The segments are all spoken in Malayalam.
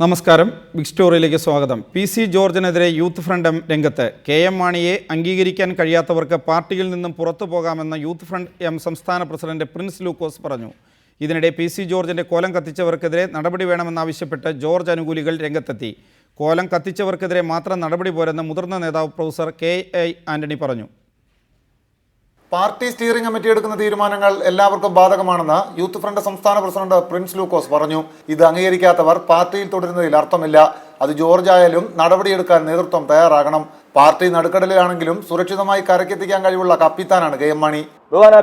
നമസ്കാരം. ബിഗ് സ്റ്റോറിയിലേക്ക് സ്വാഗതം. പി.സി. ജോർജിനെതിരെ യൂത്ത് ഫ്രണ്ട് രംഗത്ത്. കെ.എം. മാണിയെ അംഗീകരിക്കാൻ കഴിയാത്തവർക്ക് പാർട്ടിയിൽ നിന്നും പുറത്തു പോകാമെന്ന് യൂത്ത് ഫ്രണ്ട് എം സംസ്ഥാന പ്രസിഡന്റ് പ്രിൻസ് ലൂക്കോസ് പറഞ്ഞു. ഇതിനിടെ പി.സി. ജോർജിന്റെ കോലം കത്തിച്ചവർക്കെതിരെ നടപടി വേണമെന്നാവശ്യപ്പെട്ട് ജോർജ് അനുകൂലികൾ രംഗത്തെത്തി. കോലം കത്തിച്ചവർക്കെതിരെ മാത്രം നടപടി പോരെന്ന് മുതിർന്ന നേതാവ് പ്രൊഫസർ കെ.ഐ. ആന്റണി പറഞ്ഞു. പാർട്ടി സ്റ്റിയറിംഗ് കമ്മിറ്റി എടുക്കുന്ന തീരുമാനങ്ങൾ എല്ലാവർക്കും ബാധകമാണെന്ന് യൂത്ത് ഫ്രണ്ട് സംസ്ഥാന പ്രസിഡന്റ് പ്രിൻസ് ലൂക്കോസ് പറഞ്ഞു. ഇത് അംഗീകരിക്കാത്തവർ പാർട്ടിയിൽ തുടരുന്നതിൽ അർത്ഥമില്ല. അത് ജോർജ് ആയാലും നടപടിയെടുക്കാൻ നേതൃത്വം തയ്യാറാകണം. പാർട്ടി നടുക്കടലിലാണെങ്കിലും സുരക്ഷിതമായി കരക്കെത്തിക്കാൻ കഴിവുള്ള കപ്പിത്താനാണ് കെ.എം. മാണി.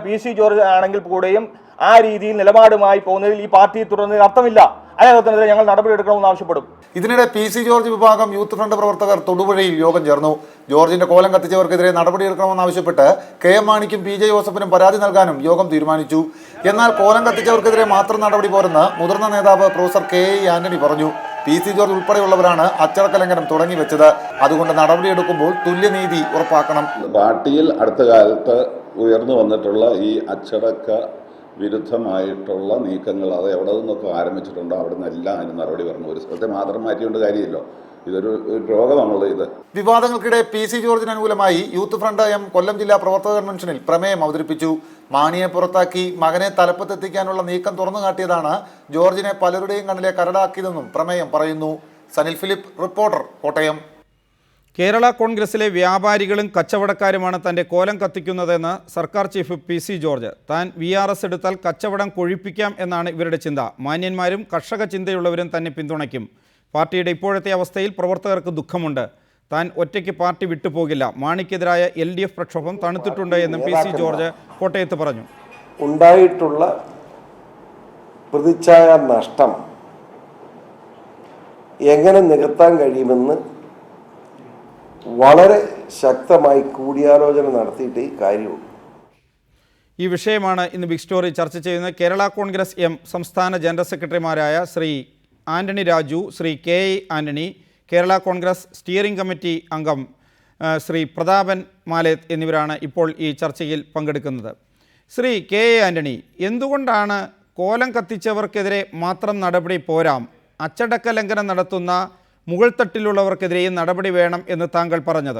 പി.സി. ജോർജ് ആണെങ്കിൽ കൂടെയും ആ രീതിയിൽ നിലപാടുമായി പോകുന്നതിൽ ഈ പാർട്ടിയിൽ തുടരുന്നതിൽ അർത്ഥമില്ല. അയാൾക്കെതിരെ ഞങ്ങൾ നടപടിയെടുക്കണമെന്ന് ആവശ്യപ്പെടും. ഇതിനിടെ പി.സി. ജോർജ് വിഭാഗം യൂത്ത് ഫ്രണ്ട് പ്രവർത്തകർ തൊടുപുഴയിൽ യോഗം ചേർന്നു. ജോർജിന്റെ കോലം കത്തിച്ചവർക്കെതിരെ നടപടിയെടുക്കണമെന്നാവശ്യപ്പെട്ട് കെ.എം. മാണിക്കും പി.ജെ. ജോസഫിനും പരാതി നൽകാനും യോഗം തീരുമാനിച്ചു. എന്നാൽ കോലം കത്തിച്ചവർക്കെതിരെ മാത്രം നടപടി പോരെന്ന് മുതിർന്ന നേതാവ് പ്രൊഫസർ കെ.ഐ. ആന്റണി പറഞ്ഞു. പി.സി. ജോർജ് ഉൾപ്പെടെയുള്ളവരാണ് അച്ചടക്ക ലംഘനം തുടങ്ങി വെച്ചത്. അതുകൊണ്ട് നടപടിയെടുക്കുമ്പോൾ തുല്യനീതി ഉറപ്പാക്കണം. പാർട്ടിയിൽ അടുത്ത കാലത്ത് ഉയർന്നു വന്നിട്ടുള്ള ഈ അച്ചടക്ക വിരുദ്ധമായിട്ടുള്ള നീക്കങ്ങൾ അത് എവിടെ നിന്നൊക്കെ ആരംഭിച്ചിട്ടുണ്ടോ അവിടെ നിന്നെല്ലാം അതിന് നടപടി പറഞ്ഞു. ഒരു സ്ഥലത്തെ മാത്രം മാറ്റിക്കൊണ്ട് കാര്യമില്ലോ. ഇതൊരു രോഗമാണുള്ളത്. ഇത് വിവാദങ്ങൾക്കിടെ പി.സി. ജോർജിന് അനുകൂലമായി യൂത്ത് ഫ്രണ്ട് എം കൊല്ലം ജില്ലാ പ്രവർത്തക കൺവെൻഷനിൽ പ്രമേയം അവതരിപ്പിച്ചു. മാണിയെ പുറത്താക്കി മകനെ തലപ്പത്തെത്തിക്കാനുള്ള നീക്കം തുറന്നു കാട്ടിയതാണ് ജോർജിനെ പലരുടെയും കണ്ണിലെ കരടാക്കിയതെന്നും പ്രമേയം പറയുന്നു. സനിൽ ഫിലിപ്പ്, റിപ്പോർട്ടർ, കോട്ടയം. കേരള കോൺഗ്രസിലെ വ്യാപാരികളും കച്ചവടക്കാരുമാണ് തൻ്റെ കോലം കത്തിക്കുന്നതെന്ന് സർക്കാർ ചീഫ് പി.സി. ജോർജ്. താൻ VRS എടുത്താൽ കച്ചവടം കൊഴിപ്പിക്കാം എന്നാണ് ഇവരുടെ ചിന്ത. മാന്യന്മാരും കർഷക ചിന്തയുള്ളവരും തന്നെ പിന്തുണയ്ക്കും. പാർട്ടിയുടെ ഇപ്പോഴത്തെ അവസ്ഥയിൽ പ്രവർത്തകർക്ക് ദുഃഖമുണ്ട്. താൻ ഒറ്റയ്ക്ക് പാർട്ടി വിട്ടുപോകില്ല. മാണിക്കെതിരായ LDF പ്രക്ഷോഭം തണുത്തിട്ടുണ്ട് എന്നും പി.സി. ജോർജ് കോട്ടയത്ത് പറഞ്ഞു. ഉണ്ടായിട്ടുള്ള പ്രതിച്ഛായ നഷ്ടം എങ്ങനെ നികത്താൻ കഴിയുമെന്ന് വളരെ ശക്തമായി കൂടിയാലോചന നടത്തിയിട്ട് ഈ കാര്യമുള്ളൂ. ഈ വിഷയമാണ് ഇന്ന് ബിഗ് സ്റ്റോറി ചർച്ച ചെയ്യുന്നത്. കേരള കോൺഗ്രസ് എം സംസ്ഥാന ജനറൽ സെക്രട്ടറിമാരായ ശ്രീ ആന്റണി രാജു, ശ്രീ കെ.ഐ. ആന്റണി, കേരള കോൺഗ്രസ് സ്റ്റിയറിംഗ് കമ്മിറ്റി അംഗം ശ്രീ പ്രതാപൻ മാലേത്ത് എന്നിവരാണ് ഇപ്പോൾ ഈ ചർച്ചയിൽ പങ്കെടുക്കുന്നത്. ശ്രീ കെ.ഐ. ആന്റണി, എന്തുകൊണ്ടാണ് കോലം കത്തിച്ചവർക്കെതിരെ മാത്രം നടപടി പോരാം, അച്ചടക്ക ലംഘനം നടത്തുന്ന മുകൾ തട്ടിലുള്ളവർക്കെതിരെയും നടപടി വേണം എന്ന് താങ്കൾ പറഞ്ഞത്?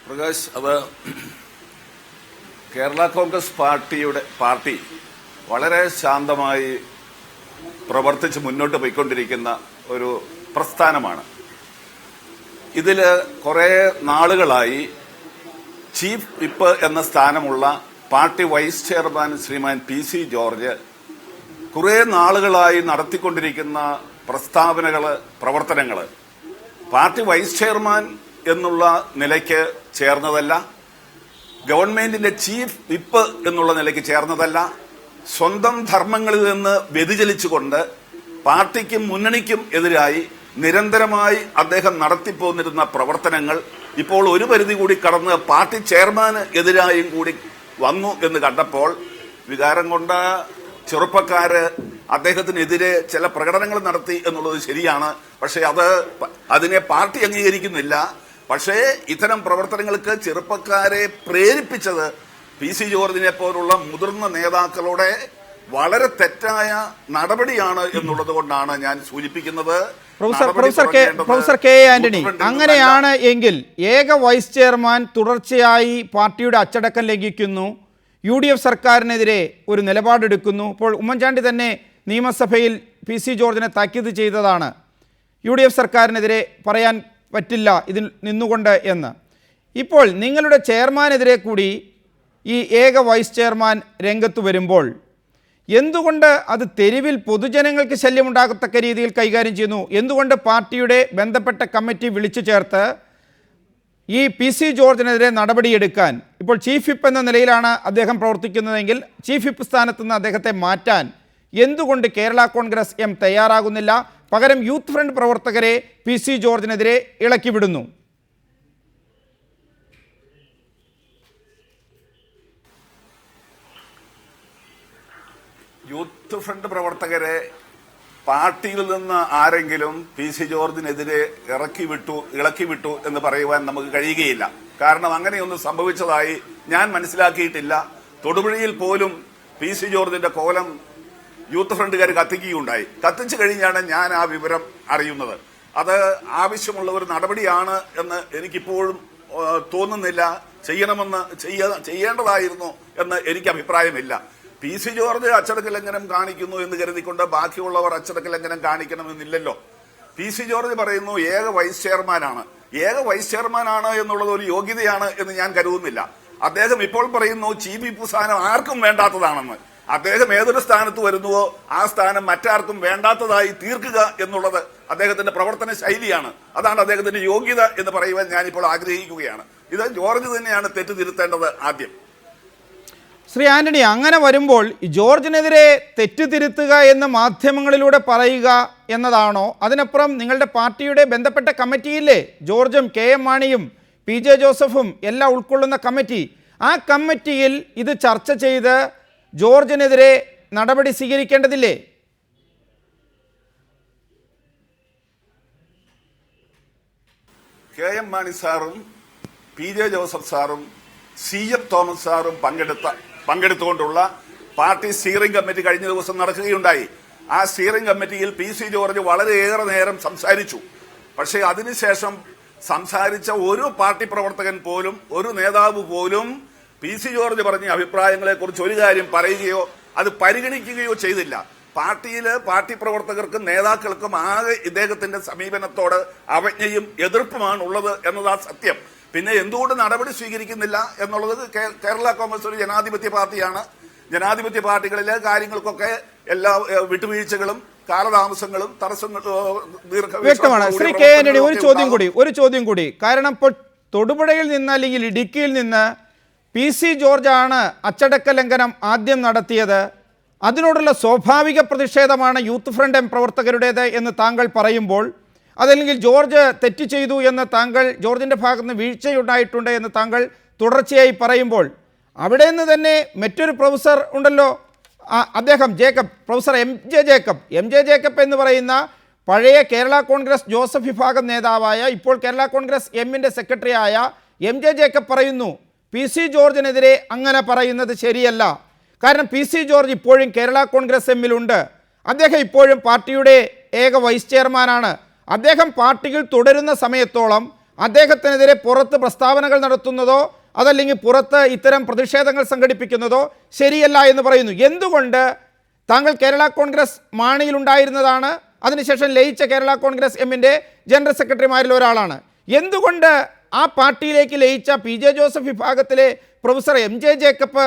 പ്രകാശ്, അത് കേരള കോൺഗ്രസ് പാർട്ടി വളരെ ശാന്തമായി പ്രവർത്തിച്ച് മുന്നോട്ട് പോയിക്കൊണ്ടിരിക്കുന്ന ഒരു പ്രസ്ഥാനമാണ്. ഇതിൽ കുറേ നാളുകളായി ചീഫ് വിപ്പ് എന്ന സ്ഥാനമുള്ള പാർട്ടി വൈസ് ചെയർമാൻ ശ്രീമാൻ പി.സി. ജോർജ് കുറേ നാളുകളായി നടത്തിക്കൊണ്ടിരിക്കുന്ന പ്രവർത്തനങ്ങൾ പാർട്ടി വൈസ് ചെയർമാൻ എന്നുള്ള നിലയ്ക്ക് ചേർന്നതല്ല, ഗവൺമെന്റിന്റെ ചീഫ് വിപ്പ് എന്നുള്ള നിലയ്ക്ക് ചേർന്നതല്ല. സ്വന്തം ധർമ്മങ്ങളിൽ നിന്ന് വ്യതിചലിച്ചുകൊണ്ട് പാർട്ടിക്കും മുന്നണിക്കും എതിരായി നിരന്തരമായി അദ്ദേഹം നടത്തിപ്പോന്നിരുന്ന പ്രവർത്തനങ്ങൾ ഇപ്പോൾ ഒരു പരിധി കൂടി കടന്ന് പാർട്ടി ചെയർമാന് എതിരായും കൂടി വന്നു എന്ന് കണ്ടപ്പോൾ വികാരം കൊണ്ട് ചെറുപ്പക്കാര് അദ്ദേഹത്തിനെതിരെ ചില പ്രകടനങ്ങൾ നടത്തി എന്നുള്ളത് ശരിയാണ്. പക്ഷെ അതിനെ പാർട്ടി അംഗീകരിക്കുന്നില്ല. പക്ഷേ ഇത്തരം പ്രവർത്തനങ്ങൾക്ക് ചെറുപ്പക്കാരെ പ്രേരിപ്പിച്ചത് പി.സി. ജോർജിനെ പോലുള്ള മുതിർന്ന നേതാക്കളുടെ വളരെ തെറ്റായ നടപടിയാണ് എന്നുള്ളത് കൊണ്ടാണ് ഞാൻ സൂചിപ്പിക്കുന്നത്. Professor K. ആന്റണി, അങ്ങനെയാണ് എങ്കിൽ ഏക വൈസ് ചെയർമാൻ തുടർച്ചയായി പാർട്ടിയുടെ അച്ചടക്കം ലംഘിക്കുന്നു, UDF സർക്കാരിനെതിരെ ഒരു നിലപാടെടുക്കുന്നു. ഇപ്പോൾ ഉമ്മൻചാണ്ടി തന്നെ നിയമസഭയിൽ പി.സി. ജോർജിനെ താക്കീത് ചെയ്തതാണ്, UDF സർക്കാരിനെതിരെ പറയാൻ പറ്റില്ല ഇതിൽ നിന്നുകൊണ്ട് എന്ന്. ഇപ്പോൾ നിങ്ങളുടെ ചെയർമാനെതിരെ കൂടി ഈ ഏക വൈസ് ചെയർമാൻ രംഗത്ത് വരുമ്പോൾ എന്തുകൊണ്ട് അത് തെരുവിൽ പൊതുജനങ്ങൾക്ക് ശല്യമുണ്ടാകത്തക്ക രീതിയിൽ കൈകാര്യം ചെയ്യുന്നു? എന്തുകൊണ്ട് പാർട്ടിയുടെ ബന്ധപ്പെട്ട കമ്മിറ്റി വിളിച്ചു ചേർത്ത് ഈ പി.സി. ജോർജിനെതിരെ നടപടിയെടുക്കാൻ, ഇപ്പോൾ ചീഫ് വിപ്പ് എന്ന നിലയിലാണ് അദ്ദേഹം പ്രവർത്തിക്കുന്നതെങ്കിൽ ചീഫ് വിപ്പ് സ്ഥാനത്ത് നിന്ന് അദ്ദേഹത്തെ മാറ്റാൻ എന്തുകൊണ്ട് കേരള കോൺഗ്രസ് എം തയ്യാറാകുന്നില്ല? പകരം യൂത്ത് ഫ്രണ്ട് പ്രവർത്തകരെ പി.സി. ജോർജിനെതിരെ ഇളക്കിവിടുന്നു. യൂത്ത് ഫ്രണ്ട് പ്രവർത്തകരെ പാർട്ടിയിൽ നിന്ന് ആരെങ്കിലും പി.സി. ജോർജിനെതിരെ ഇളക്കി വിട്ടു എന്ന് പറയുവാൻ നമുക്ക് കഴിയുകയില്ല. കാരണം അങ്ങനെയൊന്നും സംഭവിച്ചതായി ഞാൻ മനസ്സിലാക്കിയിട്ടില്ല. തൊടുപുഴയിൽ പോലും PC ജോർജിന്റെ കോലം യൂത്ത് ഫ്രണ്ടുകാർ കത്തിക്കുകയുണ്ടായി. കത്തിച്ചു കഴിഞ്ഞാണ് ഞാൻ ആ വിവരം അറിയുന്നത്. അത് ആവശ്യമുള്ള ഒരു നടപടിയാണ് എന്ന് എനിക്കിപ്പോഴും തോന്നുന്നില്ല. ചെയ്യേണ്ടതായിരുന്നു എന്ന് എനിക്ക് അഭിപ്രായമില്ല. PC ജോർജ് അച്ചടക്ക ലംഘനം കാണിക്കുന്നു എന്ന് കരുതിക്കൊണ്ട് ബാക്കിയുള്ളവർ അച്ചടക്ക ലംഘനം കാണിക്കണമെന്നില്ലല്ലോ. PC ജോർജ് പറയുന്നു ഏക വൈസ് ചെയർമാനാണ്. ഏക വൈസ് ചെയർമാനാണ് എന്നുള്ളത് ഒരു യോഗ്യതയാണ് എന്ന് ഞാൻ കരുതുന്നില്ല. അദ്ദേഹം ഇപ്പോൾ പറയുന്നു ചീഫ് വിപ്പ് സ്ഥാനം ആർക്കും വേണ്ടാത്തതാണെന്ന്. അദ്ദേഹം ഏതൊരു സ്ഥാനത്ത് വരുന്നുവോ ആ സ്ഥാനം മറ്റാർക്കും വേണ്ടാത്തതായി തീർക്കുക എന്നുള്ളത് അദ്ദേഹത്തിന്റെ പ്രവർത്തന ശൈലിയാണ്. അതാണ് അദ്ദേഹത്തിന്റെ യോഗ്യത എന്ന് പറയുവാൻ ഞാനിപ്പോൾ ആഗ്രഹിക്കുകയാണ്. ഇത് ജോർജ് തന്നെയാണ് തെറ്റ് തിരുത്തേണ്ടത് ആദ്യം. ശ്രീ ആന്റണി, അങ്ങനെ വരുമ്പോൾ ജോർജിനെതിരെ തെറ്റ് തിരുത്തുക എന്ന് മാധ്യമങ്ങളിലൂടെ പറയുക എന്നതാണോ? അതിനപ്പുറം നിങ്ങളുടെ പാർട്ടിയുടെ ബന്ധപ്പെട്ട കമ്മിറ്റിയില്ലേ, ജോർജും KM മാണിയും PJ ജോസഫും എല്ലാം ഉൾക്കൊള്ളുന്ന കമ്മിറ്റി, ആ കമ്മിറ്റിയിൽ ഇത് ചർച്ച ചെയ്ത് ജോർജിനെതിരെ നടപടി സ്വീകരിക്കേണ്ടതില്ലേ? KM മാണി സാറും PJ ജോസഫ് സാറും CF തോമസ് സാറും പങ്കെടുത്തുകൊണ്ടുള്ള പാർട്ടി സ്റ്റിയറിംഗ് കമ്മിറ്റി കഴിഞ്ഞ ദിവസം നടക്കുകയുണ്ടായി. ആ സ്റ്റിയറിംഗ് കമ്മിറ്റിയിൽ PC ജോർജ് വളരെയേറെ നേരം സംസാരിച്ചു. പക്ഷേ അതിനുശേഷം സംസാരിച്ച ഒരു പാർട്ടി പ്രവർത്തകൻ പോലും, ഒരു നേതാവ് പോലും PC ജോർജ് പറഞ്ഞ അഭിപ്രായങ്ങളെ കുറിച്ച് ഒരു കാര്യം പറയുകയോ അത് പരിഗണിക്കുകയോ ചെയ്തില്ല. പാർട്ടി പ്രവർത്തകർക്കും നേതാക്കൾക്കും ആകെ ഇദ്ദേഹത്തിന്റെ സമീപനത്തോട് അവജ്ഞയും എതിർപ്പുമാണ് ഉള്ളത് എന്നതാ സത്യം. പിന്നെ എന്തുകൊണ്ട് നടപടി സ്വീകരിക്കുന്നില്ല എന്നുള്ളത് കേരള കോൺഗ്രസ് ഒരു ജനാധിപത്യ പാർട്ടിയാണ്. ജനാധിപത്യ പാർട്ടികളിലെ കാര്യങ്ങൾക്കൊക്കെ എല്ലാ വിട്ടുവീഴ്ചകളും കാലതാമസങ്ങളും വ്യക്തമാണ്. ശ്രീ K. ആന്റണി, ഒരു ചോദ്യം കൂടി. കാരണം ഇപ്പോൾ തൊടുപുഴയിൽ നിന്ന് അല്ലെങ്കിൽ ഇടുക്കിയിൽ നിന്ന് PC ജോർജാണ് അച്ചടക്ക ലംഘനം ആദ്യം നടത്തിയത്. അതിനോടുള്ള സ്വാഭാവിക പ്രതിഷേധമാണ് യൂത്ത് ഫ്രണ്ട് പ്രവർത്തകരുടേത് എന്ന് താങ്കൾ പറയുമ്പോൾ, അതല്ലെങ്കിൽ ജോർജ് തെറ്റ് ചെയ്തു എന്ന് താങ്കൾ, ജോർജിൻ്റെ ഭാഗത്ത് നിന്ന് വീഴ്ചയുണ്ടായിട്ടുണ്ട് എന്ന് താങ്കൾ തുടർച്ചയായി പറയുമ്പോൾ, അവിടെ നിന്ന് തന്നെ മറ്റൊരു പ്രൊഫസർ ഉണ്ടല്ലോ, അദ്ദേഹം പ്രൊഫസർ എം ജെ ജേക്കബ് എന്ന് പറയുന്ന പഴയ കേരള കോൺഗ്രസ് ജോസഫ് വിഭാഗം നേതാവായ, ഇപ്പോൾ കേരള കോൺഗ്രസ് എമ്മിൻ്റെ സെക്രട്ടറിയായ MJ ജേക്കബ് പറയുന്നു PC ജോർജിനെതിരെ അങ്ങനെ പറയുന്നത് ശരിയല്ല. കാരണം PC ജോർജ് ഇപ്പോഴും കേരള കോൺഗ്രസ് എമ്മിലുണ്ട്. അദ്ദേഹം ഇപ്പോഴും പാർട്ടിയുടെ ഏക വൈസ് ചെയർമാനാണ്. അദ്ദേഹം പാർട്ടിയിൽ തുടരുന്ന സമയത്തോളം അദ്ദേഹത്തിനെതിരെ പുറത്ത് പ്രസ്താവനകൾ നടത്തുന്നതോ അതല്ലെങ്കിൽ പുറത്ത് ഇത്തരം പ്രതിഷേധങ്ങൾ സംഘടിപ്പിക്കുന്നതോ ശരിയല്ല എന്ന് പറയുന്നു. എന്തുകൊണ്ട് താങ്കൾ കേരള കോൺഗ്രസ് മാണിയിലുണ്ടായിരുന്നതാണ്, അതിനുശേഷം ലയിച്ച കേരള കോൺഗ്രസ് എമ്മിൻ്റെ ജനറൽ സെക്രട്ടറിമാരിൽ ഒരാളാണ്. എന്തുകൊണ്ട് ആ പാർട്ടിയിലേക്ക് ലയിച്ച PJ ജോസഫ് വിഭാഗത്തിലെ പ്രൊഫസർ MJ ജേക്കബ്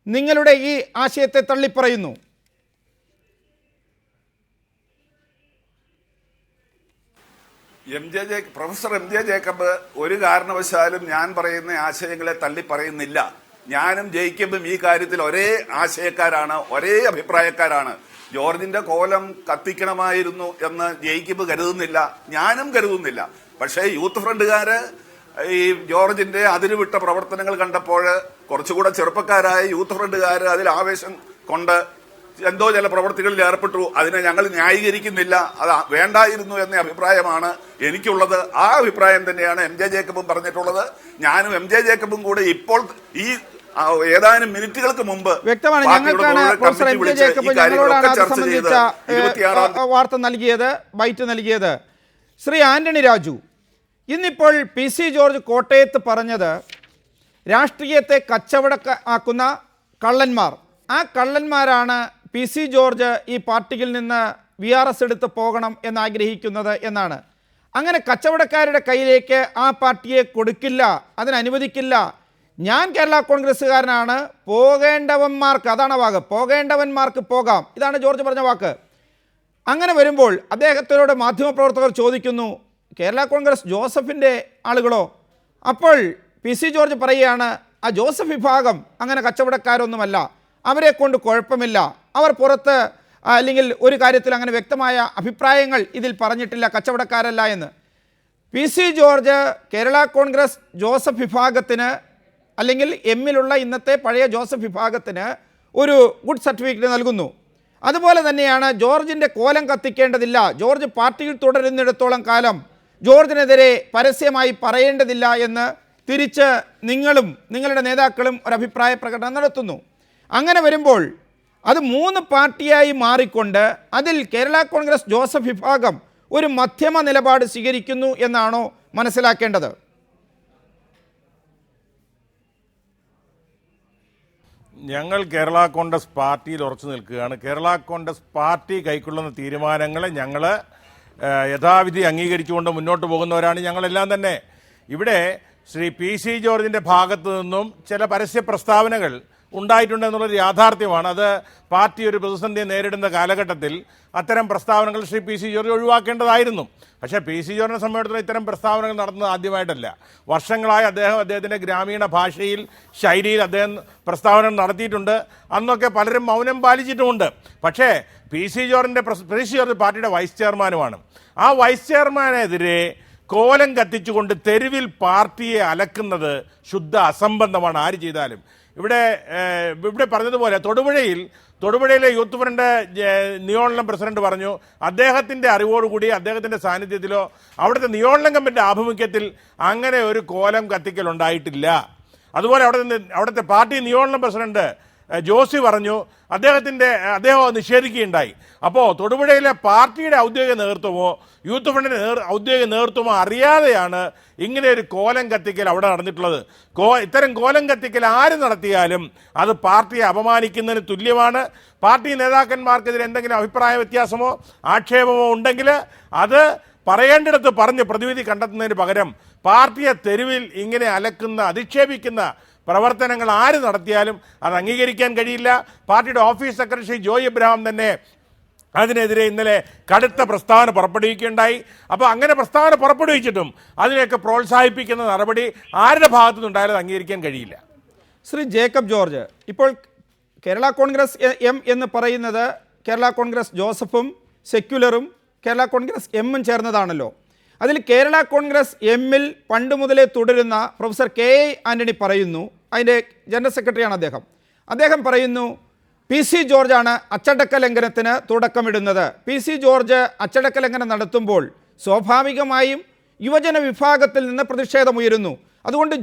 നിങ്ങളുടെ ഈ ആശയത്തെ തള്ളിപ്പറയുന്നു? പ്രൊഫസർ MJ ജേക്കബ് ഒരു കാരണവശാലും ഞാൻ പറയുന്ന ആശയങ്ങളെ തള്ളി പറയുന്നില്ല. ഞാനും ജേക്കബും ഈ കാര്യത്തിൽ ഒരേ ആശയക്കാരാണ്, ഒരേ അഭിപ്രായക്കാരാണ്. ജോർജിന്റെ കോലം കത്തിക്കണമായിരുന്നു എന്ന് ജേക്കബ് കരുതുന്നില്ല, ഞാനും കരുതുന്നില്ല. പക്ഷേ യൂത്ത് ഫ്രണ്ടുകാര് ഈ ജോർജിന്റെ അതിരുവിട്ട പ്രവർത്തനങ്ങൾ കണ്ടപ്പോൾ കുറച്ചുകൂടെ ചെറുപ്പക്കാരായ യൂത്ത് ഫ്രണ്ടുകാര് അതിൽ ആവേശം കൊണ്ട് എന്തോ ചില പ്രവർത്തികളിൽ ഏർപ്പെട്ടു. അതിനെ ഞങ്ങൾ ന്യായീകരിക്കുന്നില്ല, അത് വേണ്ടായിരുന്നു എന്ന അഭിപ്രായമാണ് എനിക്കുള്ളത്. ആ അഭിപ്രായം തന്നെയാണ് MJ ജേക്കബും പറഞ്ഞിട്ടുള്ളത്. ഞാനും MJ ജേക്കബും കൂടെ ഇപ്പോൾ ഈ ഏതാനും മിനിറ്റുകൾക്ക് മുമ്പ് വ്യക്തമാണ്. ഞങ്ങൾക്കാണ് പ്രൊഫസർ MJ ജേക്കബ് ഞങ്ങളോടാണ് അത് സംബന്ധിച്ച വാർത്ത നൽകിയത്, ബൈറ്റ് നൽകിയത്. ശ്രീ ആന്റണി രാജു, ഇന്നിപ്പോൾ PC ജോർജ് കോട്ടയത്ത് പറഞ്ഞത് രാഷ്ട്രീയത്തെ കച്ചവടമാക്കുന്ന കള്ളന്മാർ, ആ കള്ളന്മാരാണ് PC ജോർജ് ഈ പാർട്ടിയിൽ നിന്ന് VRS എടുത്ത് പോകണം എന്നാഗ്രഹിക്കുന്നത് എന്നാണ്. അങ്ങനെ കച്ചവടക്കാരുടെ കയ്യിലേക്ക് ആ പാർട്ടിയെ കൊടുക്കില്ല, അതിനനുവദിക്കില്ല. ഞാൻ കേരള കോൺഗ്രസ്സുകാരനാണ്, പോകേണ്ടവന്മാർക്ക്, അതാണ് വാക്ക്, പോകേണ്ടവന്മാർക്ക് പോകാം, ഇതാണ് ജോർജ് പറഞ്ഞ വാക്ക്. അങ്ങനെ വരുമ്പോൾ അദ്ദേഹത്തിനോട് മാധ്യമപ്രവർത്തകർ ചോദിക്കുന്നു, കേരള കോൺഗ്രസ് ജോസഫിൻ്റെ ആളുകളോ? അപ്പോൾ PC ജോർജ് പറയുകയാണ്, ആ ജോസഫ് വിഭാഗം അങ്ങനെ കച്ചവടക്കാരൊന്നുമല്ല, അവരെ കൊണ്ട് കുഴപ്പമില്ല, അവർ പുറത്ത് അല്ലെങ്കിൽ ഒരു കാര്യത്തിൽ അങ്ങനെ വ്യക്തമായ അഭിപ്രായങ്ങൾ ഇതിൽ പറഞ്ഞിട്ടില്ല, കച്ചവടക്കാരല്ല എന്ന്. PC George Kerala Congress Joseph വിഭാഗത്തിന് അല്ലെങ്കിൽ എമ്മിലുള്ള ഇന്നത്തെ പഴയ ജോസഫ് വിഭാഗത്തിന് ഒരു ഗുഡ് സർട്ടിഫിക്കറ്റ് നൽകുന്നു. അതുപോലെ തന്നെയാണ് ജോർജിൻ്റെ കോലം കത്തിക്കേണ്ടതില്ല, ജോർജ് പാർട്ടിയിൽ തുടരുന്നിടത്തോളം കാലം ജോർജിനെതിരെ പരസ്യമായി പറയേണ്ടതില്ല എന്ന് തിരിച്ച് നിങ്ങളും നിങ്ങളുടെ നേതാക്കളും ഒരു അഭിപ്രായ പ്രകടനം നടത്തുന്നു. അങ്ങനെ വരുമ്പോൾ അത് 3 പാർട്ടിയായി മാറിക്കൊണ്ട് അതിൽ കേരള കോൺഗ്രസ് ജോസഫ് വിഭാഗം ഒരു മധ്യമ നിലപാട് സ്വീകരിക്കുന്നു എന്നാണോ മനസ്സിലാക്കേണ്ടത്? ഞങ്ങൾ കേരള കോൺഗ്രസ് പാർട്ടിയിൽ ഉറച്ചു നിൽക്കുകയാണ്. കേരള കോൺഗ്രസ് പാർട്ടി കൈക്കൊള്ളുന്ന തീരുമാനങ്ങളെ ഞങ്ങൾ യഥാവിധി അംഗീകരിച്ചുകൊണ്ട് മുന്നോട്ട് പോകുന്നവരാണ് ഞങ്ങളെല്ലാം തന്നെ. ഇവിടെ ശ്രീ PC ജോർജിൻ്റെ ഭാഗത്തു നിന്നും ചില പരസ്യ പ്രസ്താവനകൾ ഉണ്ടായിട്ടുണ്ടെന്നുള്ളൊരു യാഥാർത്ഥ്യമാണ്. അത് പാർട്ടി ഒരു പ്രതിസന്ധിയെ നേരിടുന്ന കാലഘട്ടത്തിൽ അത്തരം പ്രസ്താവനകൾ ശ്രീ PC ജോർജ് ഒഴിവാക്കേണ്ടതായിരുന്നു. പക്ഷേ PC ജോർജിനെ സംബന്ധിച്ചിടത്തോളം ഇത്തരം പ്രസ്താവനകൾ നടത്തുന്നത് ആദ്യമായിട്ടല്ല. വർഷങ്ങളായി അദ്ദേഹത്തിൻ്റെ ഗ്രാമീണ ഭാഷയിൽ ശൈലിയിൽ അദ്ദേഹം പ്രസ്താവനകൾ നടത്തിയിട്ടുണ്ട്. അന്നൊക്കെ പലരും മൗനം പാലിച്ചിട്ടുമുണ്ട്. പക്ഷേ PC ജോർജ് പാർട്ടിയുടെ വൈസ് ചെയർമാനുമാണ്. ആ വൈസ് ചെയർമാനെതിരെ കോലം കത്തിച്ചുകൊണ്ട് തെരുവിൽ പാർട്ടിയെ അലക്കുന്നത് ശുദ്ധ അസംബന്ധമാണ് ആര് ചെയ്താലും. ഇവിടെ പറഞ്ഞതുപോലെ തൊടുപുഴയിലെ യൂത്ത് ഫ്രണ്ട് നിയോജനം പ്രസിഡന്റ് പറഞ്ഞു അദ്ദേഹത്തിൻ്റെ അറിവോടുകൂടി അദ്ദേഹത്തിൻ്റെ സാന്നിധ്യത്തിലോ അവിടുത്തെ നിയോജനം കമ്മിറ്റിയുടെ ആഭിമുഖ്യത്തിൽ അങ്ങനെ ഒരു കോലം കത്തിക്കൽ ഉണ്ടായിട്ടില്ല. അതുപോലെ അവിടുത്തെ പാർട്ടി നിയോജനം പ്രസിഡന്റ് ജോസി പറഞ്ഞു അദ്ദേഹം നിഷേധിക്കുകയുണ്ടായി. അപ്പോൾ തൊടുപുഴയിലെ പാർട്ടിയുടെ ഔദ്യോഗിക നേതൃത്വമോ യൂത്ത് ഫ്രണ്ടിൻ്റെ ഔദ്യോഗിക നേതൃത്വമോ അറിയാതെയാണ് ഇങ്ങനെ ഒരു കോലം കത്തിക്കൽ അവിടെ നടന്നിട്ടുള്ളത്. ഇത്തരം കോലം കത്തിക്കൽ ആര് നടത്തിയാലും അത് പാർട്ടിയെ അപമാനിക്കുന്നതിന് തുല്യമാണ്. പാർട്ടി നേതാക്കന്മാർക്കെതിരെ എന്തെങ്കിലും അഭിപ്രായ വ്യത്യാസമോ ആക്ഷേപമോ ഉണ്ടെങ്കിൽ അത് പറയേണ്ടിടത്ത് പറഞ്ഞ് പ്രതിവിധി കണ്ടെത്തുന്നതിന് പകരം പാർട്ടിയെ തെരുവിൽ ഇങ്ങനെ അലക്കുന്ന അധിക്ഷേപിക്കുന്ന പ്രവർത്തനങ്ങൾ ആര് നടത്തിയാലും അത് അംഗീകരിക്കാൻ കഴിയില്ല. പാർട്ടിയുടെ ഓഫീസ് സെക്രട്ടറി ജോയ് എബ്രഹാം തന്നെ അതിനെതിരെ ഇന്നലെ കടുത്ത പ്രസ്താവന പുറപ്പെടുവിക്കുകയുണ്ടായി. അപ്പോൾ അങ്ങനെ പ്രസ്താവന പുറപ്പെടുവിച്ചിട്ടും അതിനെയൊക്കെ പ്രോത്സാഹിപ്പിക്കുന്ന നടപടി ആരുടെ ഭാഗത്തു നിന്നുണ്ടായാലും അംഗീകരിക്കാൻ കഴിയില്ല. ശ്രീ ജേക്കബ് ജോർജ്, ഇപ്പോൾ കേരള കോൺഗ്രസ് എം എന്ന് പറയുന്നത് കേരള കോൺഗ്രസ് ജോസഫും സെക്യുലറും കേരള കോൺഗ്രസ് എമ്മും ചേർന്നതാണല്ലോ. അതിൽ കേരള കോൺഗ്രസ് എമ്മിൽ പണ്ട് മുതലേ തുടരുന്ന പ്രൊഫസർ KA ആൻ്റണി പറയുന്നു, അതിൻ്റെ ജനറൽ സെക്രട്ടറിയാണ് അദ്ദേഹം പറയുന്നു PC ജോർജാണ് അച്ചടക്ക ലംഘനത്തിന് തുടക്കമിടുന്നത്. PC ജോർജ് അച്ചടക്ക ലംഘനം നടത്തുമ്പോൾ സ്വാഭാവികമായും യുവജന വിഭാഗത്തിൽ നിന്ന് പ്രതിഷേധമുയരുന്നു. അതുകൊണ്ട്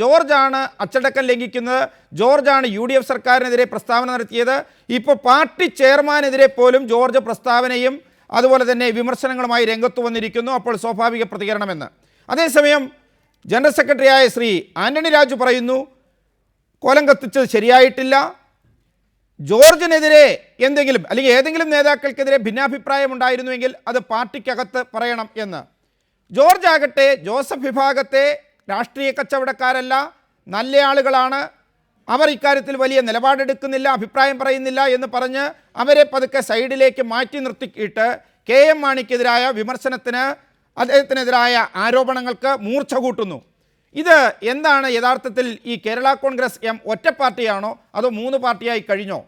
ജോർജാണ് അച്ചടക്കം ലംഘിക്കുന്നത്, ജോർജാണ് UDF സർക്കാരിനെതിരെ പ്രസ്താവന നടത്തിയത്. ഇപ്പോൾ പാർട്ടി ചെയർമാനെതിരെ പോലും ജോർജ് പ്രസ്താവനയും അതുപോലെ തന്നെ വിമർശനങ്ങളുമായി രംഗത്ത് വന്നിരിക്കുന്നു. അപ്പോൾ സ്വാഭാവിക പ്രതികരണമെന്ന്. അതേസമയം ജനറൽ സെക്രട്ടറിയായ ശ്രീ ആൻ്റണി രാജു പറയുന്നു കോലം കത്തിച്ചത് ശരിയായിട്ടില്ല, ജോർജിനെതിരെ എന്തെങ്കിലും അല്ലെങ്കിൽ ഏതെങ്കിലും നേതാക്കൾക്കെതിരെ ഭിന്നാഭിപ്രായം ഉണ്ടായിരുന്നുവെങ്കിൽ അത് പാർട്ടിക്കകത്ത് പറയണം എന്ന്. ജോർജ് ആകട്ടെ ജോസഫ് വിഭാഗത്തെ രാഷ്ട്രീയ കച്ചവടക്കാരല്ല, നല്ല ആളുകളാണ്, അവർ ഇക്കാര്യത്തിൽ വലിയ നിലപാടെടുക്കുന്നില്ല, അഭിപ്രായം പറയുന്നില്ല എന്ന് പറഞ്ഞ് അവരെ പതുക്കെ സൈഡിലേക്ക് മാറ്റി നിർത്തിയിട്ട് KM മാണിക്കെതിരായ വിമർശനത്തിന് അദ്ദേഹത്തിനെതിരായ ആരോപണങ്ങൾക്ക് മൂർച്ച കൂട്ടുന്നു. ഇത് എന്താണ് യഥാർത്ഥത്തിൽ ഈ കേരള കോൺഗ്രസ് എം ഒറ്റ പാർട്ടിയാണോ അതോ 3 പാർട്ടിയായി കഴിഞ്ഞോ?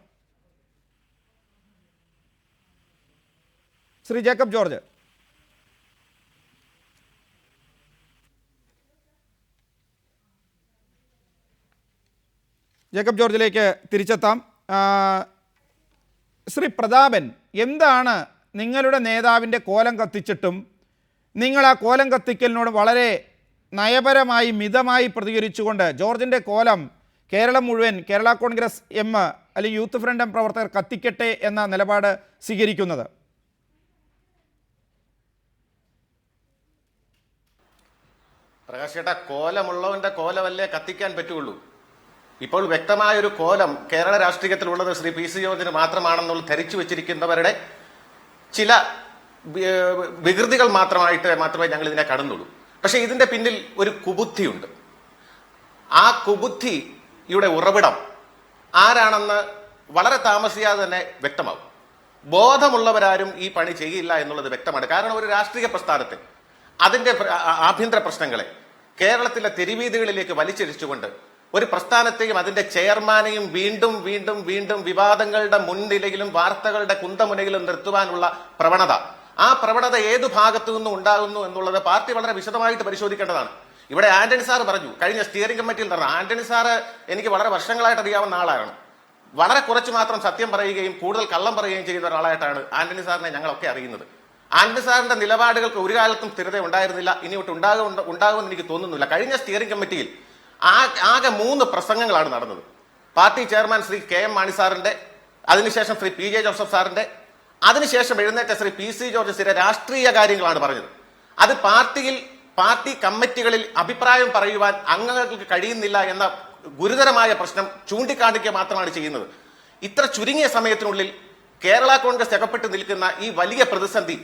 ശ്രീ ജേക്കബ് ജോർജ്. ജേക്കബ് ജോർജിലേക്ക് തിരിച്ചെത്താം. ശ്രീ പ്രതാപൻ, എന്താണ് നിങ്ങളുടെ നേതാവിൻ്റെ കോലം കത്തിച്ചിട്ടും നിങ്ങൾ ആ കോലം കത്തിക്കലിനോട് വളരെ നയപരമായി മിതമായി പ്രതികരിച്ചുകൊണ്ട് ജോർജിൻ്റെ കോലം കേരളം മുഴുവൻ കേരള കോൺഗ്രസ് എം അല്ലെങ്കിൽ യൂത്ത് ഫ്രണ്ട് എം പ്രവർത്തകർ കത്തിക്കട്ടെ എന്ന നിലപാട് സ്വീകരിക്കുന്നത്? പ്രകാശ് ചേട്ടാ, കോലമുള്ളവന്റെ കോലമല്ലേ കത്തിക്കാൻ പറ്റുള്ളൂ. ഇപ്പോൾ വ്യക്തമായൊരു കോലം കേരള രാഷ്ട്രീയത്തിലുള്ളത് ശ്രീ PC ജോർജിന് മാത്രമാണെന്നുള്ള ധരിച്ചു വെച്ചിരിക്കുന്നവരുടെ ചില വികൃതികൾ മാത്രമേ ഞങ്ങൾ ഇതിനെ കാണുന്നുള്ളൂ. പക്ഷെ ഇതിന്റെ പിന്നിൽ ഒരു കുബുദ്ധിയുണ്ട്. ആ കുബുദ്ധിയുടെ ഉറവിടം ആരാണെന്ന് വളരെ താമസിയാതെ തന്നെ വ്യക്തമാവും. ബോധമുള്ളവരാരും ഈ പണി ചെയ്യില്ല എന്നുള്ളത് വ്യക്തമാണ്. കാരണം ഒരു രാഷ്ട്രീയ പ്രസ്ഥാനത്തിൽ അതിന്റെ ആഭ്യന്തര പ്രശ്നങ്ങളെ കേരളത്തിലെ തെരുവീതികളിലേക്ക് വലിച്ചിഴച്ചുകൊണ്ട് ഒരു പ്രസ്ഥാനത്തെയും അതിന്റെ ചെയർമാനെയും വീണ്ടും വീണ്ടും വീണ്ടും വിവാദങ്ങളുടെ മുൻനിലയിലും വാർത്തകളുടെ കുന്തമുനയിലും നിർത്തുവാനുള്ള പ്രവണത, ആ പ്രവണത ഏതു ഭാഗത്തു നിന്നും ഉണ്ടാകുന്നു എന്നുള്ളത് പാർട്ടി വളരെ വിശദമായിട്ട് പരിശോധിക്കേണ്ടതാണ്. ഇവിടെ ആന്റണി സാർ പറഞ്ഞു, കഴിഞ്ഞ സ്റ്റിയറിംഗ് കമ്മിറ്റിയിൽ നടന്ന ആന്റണി സാറ് എനിക്ക് വളരെ വർഷങ്ങളായിട്ട് അറിയാവുന്ന ആളാണ്. വളരെ കുറച്ച് മാത്രം സത്യം പറയുകയും കൂടുതൽ കള്ളം പറയുകയും ചെയ്യുന്ന ഒരാളായിട്ടാണ് ആന്റണി സാറിനെ ഞങ്ങളൊക്കെ അറിയുന്നത്. ആന്റണി സാറിന്റെ നിലപാടുകൾക്ക് ഒരു കാലത്തും സ്ഥിരത ഉണ്ടായിരുന്നില്ല, ഇനിയോട്ട് ഉണ്ടാകുമെന്ന് എനിക്ക് തോന്നുന്നില്ല. കഴിഞ്ഞ സ്റ്റിയറിംഗ് കമ്മിറ്റിയിൽ ആകെ 3 പ്രസംഗങ്ങളാണ് നടന്നത്. Party chairman Shri KM Mani സാറിന്റെ, അതിനുശേഷം ശ്രീ PJ ജോസഫ് സാറിന്റെ, അതിനുശേഷം എഴുന്നേറ്റ ശ്രീ PC ജോർജ് സ്ഥിര രാഷ്ട്രീയ കാര്യങ്ങളാണ് പറഞ്ഞത്. അത് പാർട്ടി കമ്മിറ്റികളിൽ അഭിപ്രായം പറയുവാൻ അംഗങ്ങൾക്ക് കഴിയുന്നില്ല എന്ന ഗുരുതരമായ പ്രശ്നം ചൂണ്ടിക്കാണിക്കുക മാത്രമാണ് ചെയ്യുന്നത്. ഇത്ര ചുരുങ്ങിയ സമയത്തിനുള്ളിൽ കേരള കോൺഗ്രസ് അകപ്പെട്ട് നിൽക്കുന്ന ഈ വലിയ പ്രതിസന്ധി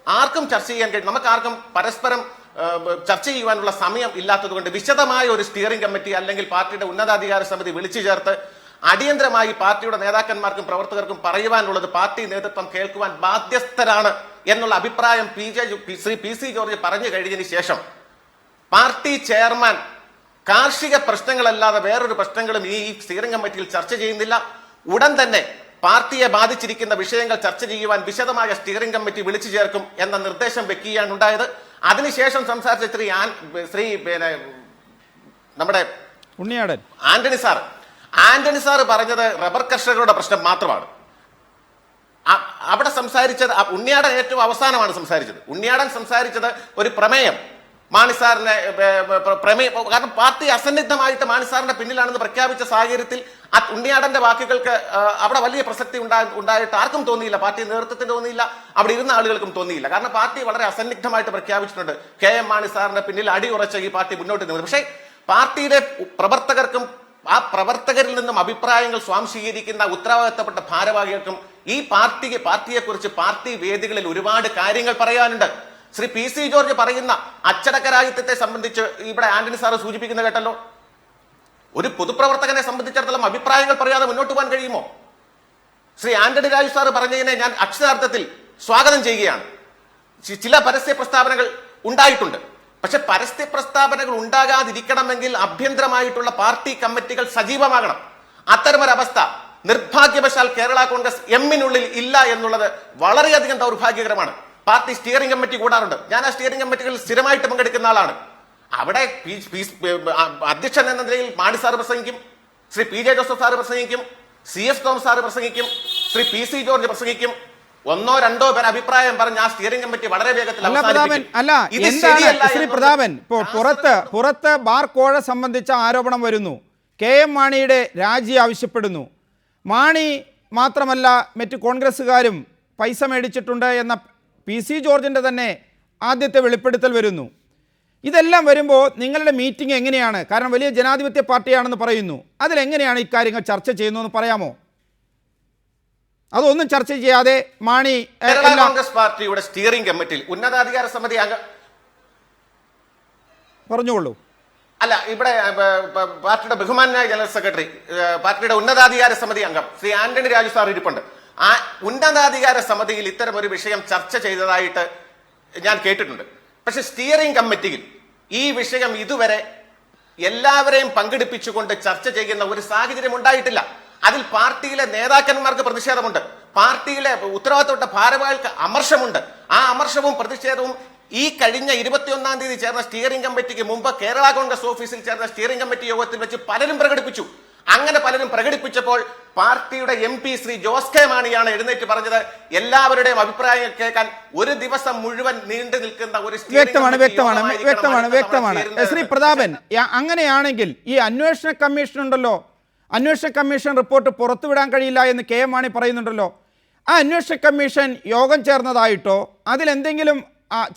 ആർക്കും ചർച്ച ചെയ്യാൻ കഴിയും. നമുക്കാർക്കും പരസ്പരം ചർച്ച ചെയ്യുവാനുള്ള സമയം ഇല്ലാത്തതുകൊണ്ട് വിശദമായ ഒരു സ്റ്റിയറിംഗ് കമ്മിറ്റി അല്ലെങ്കിൽ പാർട്ടിയുടെ ഉന്നതാധികാര സമിതി വിളിച്ചു ചേർത്ത് അടിയന്തരമായി പാർട്ടിയുടെ നേതാക്കന്മാർക്കും പ്രവർത്തകർക്കും പറയുവാനുള്ളത് പാർട്ടി നേതൃത്വം കേൾക്കുവാൻ ബാധ്യസ്ഥരാണ് എന്നുള്ള അഭിപ്രായം ശ്രീ PC ജോർജ് പറഞ്ഞു കഴിഞ്ഞതിന് ശേഷം പാർട്ടി ചെയർമാൻ കാർഷിക പ്രശ്നങ്ങളല്ലാതെ വേറൊരു പ്രശ്നങ്ങളും ഈ സ്റ്റിയറിംഗ് കമ്മിറ്റിയിൽ ചർച്ച ചെയ്യുന്നില്ല. ഉടൻ തന്നെ പാർട്ടിയെ ബാധിച്ചിരിക്കുന്ന വിഷയങ്ങൾ ചർച്ച ചെയ്യുവാൻ വിശദമായ സ്റ്റിയറിംഗ് കമ്മിറ്റി വിളിച്ചു ചേർക്കും എന്ന നിർദ്ദേശം വെക്കുകയാണ് ഉണ്ടായത്. അതിനുശേഷം സംസാരിച്ച നമ്മുടെ ഉണ്ണിയാടൻ ആന്റണി സാർ പറഞ്ഞത് റബ്ബർ കർഷകരുടെ പ്രശ്നം മാത്രമാണ്. അവിടെ സംസാരിച്ചത് ഉണ്ണിയാടൻ ഏറ്റവും അവസാനമാണ് സംസാരിച്ചത്. ഉണ്ണിയാടൻ സംസാരിച്ചത് ഒരു പ്രമേയം മാണിസാറിനെ കാരണം പാർട്ടി അസന്നിഗ്ധമായിട്ട് മാണിസാറിന്റെ പിന്നിലാണെന്ന് പ്രഖ്യാപിച്ച സാഹചര്യത്തിൽ ഉണ്ണിയാടന്റെ വാക്കുകൾക്ക് അവിടെ വലിയ പ്രസക്തി ഉണ്ടായിട്ട് ആർക്കും തോന്നിയില്ല. പാർട്ടി നേതൃത്വത്തിന് തോന്നിയില്ല, അവിടെ ഇരുന്ന ആളുകൾക്കും തോന്നിയില്ല. കാരണം പാർട്ടി വളരെ അസന്നിഗ്ധമായിട്ട് പ്രഖ്യാപിച്ചിട്ടുണ്ട് KM മാണി സാറിന്റെ പിന്നിൽ അടിയുറച്ച ഈ പാർട്ടി മുന്നോട്ട് നീങ്ങുന്നത്. പക്ഷേ പാർട്ടിയുടെ പ്രവർത്തകർക്കും ആ പ്രവർത്തകരിൽ നിന്നും അഭിപ്രായങ്ങൾ സ്വാംശീകരിക്കുന്ന ഉത്തരവാദിത്തപ്പെട്ട ഭാരവാഹികൾക്കും ഈ പാർട്ടിയെക്കുറിച്ച് പാർട്ടി വേദികളിൽ ഒരുപാട് കാര്യങ്ങൾ പറയാനുണ്ട്. ശ്രീ PC ജോർജ് പറയുന്ന അച്ചടക്കരാഹിത്യത്തെ സംബന്ധിച്ച് ഇവിടെ ആന്റണി സാറ് സൂചിപ്പിക്കുന്ന കേട്ടല്ലോ. ഒരു പൊതുപ്രവർത്തകനെ സംബന്ധിച്ചിടത്തോളം അഭിപ്രായങ്ങൾ പറയാതെ മുന്നോട്ട് പോകാൻ കഴിയുമോ? ശ്രീ ആന്റണി രാജു സാറ് പറഞ്ഞതിനെ ഞാൻ അക്ഷരാർത്ഥത്തിൽ സ്വാഗതം ചെയ്യുകയാണ്. ചില പരസ്യ പ്രസ്താവനകൾ ഉണ്ടായിട്ടുണ്ട്. പക്ഷെ പരസ്യ പ്രസ്താവനകൾ ഉണ്ടാകാതിരിക്കണമെങ്കിൽ ആഭ്യന്തരമായിട്ടുള്ള പാർട്ടി കമ്മിറ്റികൾ സജീവമാകണം. അത്തരമൊരവസ്ഥ നിർഭാഗ്യവശാൽ കേരള കോൺഗ്രസ് എമ്മിനുള്ളിൽ ഇല്ല എന്നുള്ളത് വളരെയധികം ദൗർഭാഗ്യകരമാണ്. പാർട്ടി സ്റ്റിയറിംഗ് കമ്മിറ്റി കൂടാറുണ്ട്. ഞാൻ ആ സ്റ്റിയറിംഗ് കമ്മിറ്റികളിൽ സ്ഥിരമായിട്ട് പങ്കെടുക്കുന്ന ആളാണ്. അവിടെ അധ്യക്ഷൻ എന്ന നിലയിൽ മാണി സാർ പ്രസംഗിക്കും, ശ്രീ PJ ജോസഫ് സാർ പ്രസംഗിക്കും, CS തോമസ് സാർ പ്രസംഗിക്കും, ശ്രീ PC ജോർജ് പ്രസംഗിക്കും. 1-2 പേർ അഭിപ്രായം പറഞ്ഞ് ആ സ്റ്റിയറിംഗ് കമ്മിറ്റി വളരെ വേഗത്തിൽ ശ്രീ പ്രതാപൻ, ഇപ്പോൾ പുറത്ത് ബാർ കോഴ സംബന്ധിച്ച ആരോപണം വരുന്നു. KM മാണിയുടെ രാജി ആവശ്യപ്പെടുന്നു. മാണി മാത്രമല്ല മറ്റ് കോൺഗ്രസ്സുകാരും പൈസ മേടിച്ചിട്ടുണ്ട് എന്ന PC ജോർജിൻ്റെ തന്നെ ആദ്യത്തെ വെളിപ്പെടുത്തൽ വരുന്നു. ഇതെല്ലാം വരുമ്പോൾ നിങ്ങളുടെ മീറ്റിംഗ് എങ്ങനെയാണ്? കാരണം വലിയ ജനാധിപത്യ പാർട്ടിയാണെന്ന് പറയുന്നു. അതിലെങ്ങനെയാണ് ഇക്കാര്യങ്ങൾ ചർച്ച ചെയ്യുന്നതെന്ന് പറയാമോ? അതൊന്നും ചർച്ച ചെയ്യാതെ മാണി കോൺഗ്രസ് പാർട്ടിയുടെ സ്റ്റിയറിംഗ് കമ്മിറ്റിയിൽ ഉന്നതാധികാര സമിതി പറഞ്ഞോളൂ. അല്ല, ഇവിടെ പാർട്ടിയുടെ ബഹുമാനായ ജനറൽ സെക്രട്ടറി, പാർട്ടിയുടെ ഉന്നതാധികാര സമിതി അംഗം ശ്രീ ആന്റണി രാജു സാർ ഇരിപ്പുണ്ട്. ആ ഉന്നതാധികാര സമിതിയിൽ ഇത്തരം ഒരു വിഷയം ചർച്ച ചെയ്തതായിട്ട് ഞാൻ കേട്ടിട്ടുണ്ട്. പക്ഷെ സ്റ്റിയറിംഗ് കമ്മിറ്റിയിൽ ഈ വിഷയം ഇതുവരെ എല്ലാവരെയും പങ്കെടുപ്പിച്ചുകൊണ്ട് ചർച്ച ചെയ്യുന്ന ഒരു സാഹചര്യം ഉണ്ടായിട്ടില്ല. അതിൽ പാർട്ടിയിലെ നേതാക്കന്മാർക്ക് പ്രതിഷേധമുണ്ട്, പാർട്ടിയിലെ ഉത്തരവാദിത്തപ്പെട്ട ഭാരവാഹികൾക്ക് അമർഷമുണ്ട്. ആ അമർഷവും പ്രതിഷേധവും ഈ കഴിഞ്ഞ 21-ാം തീയതി ചേർന്ന സ്റ്റിയറിംഗ് കമ്മിറ്റിക്ക് മുമ്പ് കേരള കോൺഗ്രസ് ഓഫീസിൽ ചേർന്ന സ്റ്റിയറിംഗ് കമ്മിറ്റി യോഗത്തിൽ വെച്ച് പലരും പ്രകടിപ്പിച്ചു. അങ്ങനെ പലരും പ്രകടിപ്പിച്ചപ്പോൾ പാർട്ടിയുടെ MP ശ്രീ ജോസ് കെ മാണിയാണ് എഴുന്നേറ്റ് പറഞ്ഞത് എല്ലാവരുടെയും അഭിപ്രായങ്ങൾ കേൾക്കാൻ ഒരു ദിവസം മുഴുവൻ നീണ്ടു നിൽക്കുന്ന ഒരു വ്യക്തമാണ്. ശ്രീ പ്രതാപൻ, അങ്ങനെയാണെങ്കിൽ ഈ അന്വേഷണ കമ്മീഷൻ ഉണ്ടല്ലോ, അന്വേഷണ കമ്മീഷൻ റിപ്പോർട്ട് പുറത്തുവിടാൻ കഴിയില്ല എന്ന് KM മാണി പറയുന്നുണ്ടല്ലോ. ആ അന്വേഷണ കമ്മീഷൻ യോഗം ചേർന്നതായിട്ടോ അതിലെന്തെങ്കിലും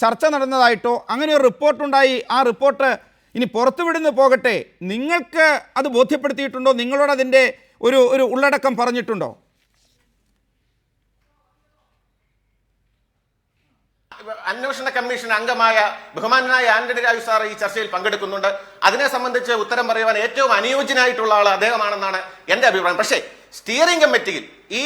ചർച്ച നടന്നതായിട്ടോ അങ്ങനെ ഒരു റിപ്പോർട്ടുണ്ടായി, ആ റിപ്പോർട്ട് ഇനി പുറത്തുവിടുന്നു പോകട്ടെ, നിങ്ങൾക്ക് അത് ബോധ്യപ്പെടുത്തിയിട്ടുണ്ടോ? നിങ്ങളോട് അതിൻ്റെ ഒരു ഉള്ളടക്കം പറഞ്ഞിട്ടുണ്ടോ? അന്വേഷണ കമ്മീഷൻ അംഗമായ ബഹുമാനായ ആന്റണി രാജു സാർ ഈ ചർച്ചയിൽ പങ്കെടുക്കുന്നുണ്ട്. അതിനെ സംബന്ധിച്ച് ഉത്തരം പറയുവാൻ ഏറ്റവും അനുയോജ്യനായിട്ടുള്ള ആൾ അദ്ദേഹമാണെന്നാണ് എന്റെ അഭിപ്രായം. പക്ഷേ സ്റ്റിയറിംഗ് കമ്മിറ്റിയിൽ ഈ